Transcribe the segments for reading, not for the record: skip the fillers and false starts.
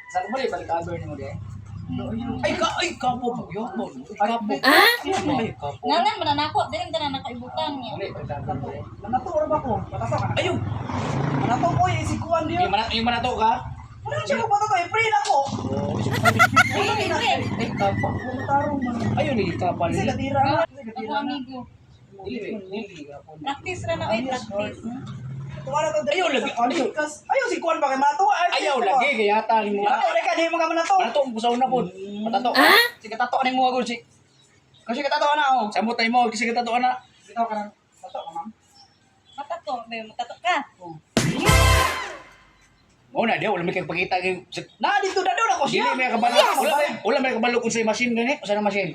Sa ko balik cover ni mo di. Ay kapo mo yo mo. Kapo. Ay kapo. Ngalan mananako din tanan nakaibutan niya. Manato ora ba ko? Patato ka. Ayun. Manato ko si kuan niyo. Yung manato ka? Wala siya ko patato, free na ko. Ay kapo. Tarong man. Ayun ni kapal Kasi ni. katira na. Ako amigo. Dili kapon. Practice ra na oy practice. Tuwa na to. Ayaw lagi. Ayaw si kuan ba kay manato? Ayaw lagi kaya tali mo. Manato re ka di mo ka manato. Manato ang busaw na po. Matato. Sige tato ni mo ako si. Kasi katato na oh. Samot tay mo kasi tato na. Bitaw ka nang tato ka ma'am. Matato, may matato ka. Oh na dia wala may kagpakita kay Na dito na daw ako dili siya. may kabalo. Wala may kabalo kung sa machine gani. Usa na machine.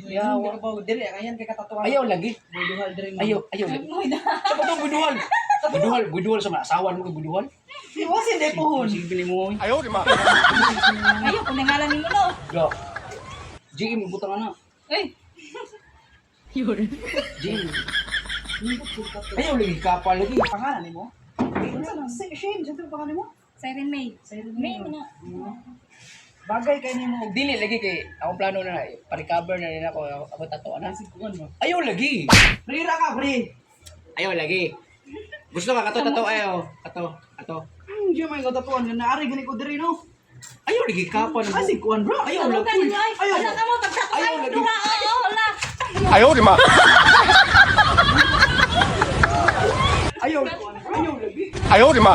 Ayaw ba dili ayan kay katato. Ayaw lagi. Buduhal diri mo. Ayaw lagi. Moy na. Sa patong buduhal. Buduhal sa mga asawa mo kay buduhal. Iwasin de pohon. Sige pili mo. Ayo kung nangalan nimo no. Yo. Jigi mo butang ana. Ay. Jigi. Ayaw lagi kapal lagi. Pangalan nimo? Shame, sa pangalan mo? Siren May. May mo na. Bagay kay nimo. Dili lagi kay ako plano na pa-recover na rin ako tato ana. Ayaw lagi. Free ra ka, free. Ayaw lagi. Gusto ka kato ayaw. Kato. Hindi may katatuan na naari gani ko diri no. Ayaw lagi kapal mo. Kasi kuan bro. Ayaw Ano lagi. ka ninyo ay? Ayaw. Wala ka mo pagtato Ayaw ay lagi. duha. Wala. Ayaw di ma. Ayaw lagi. Ayaw di ma.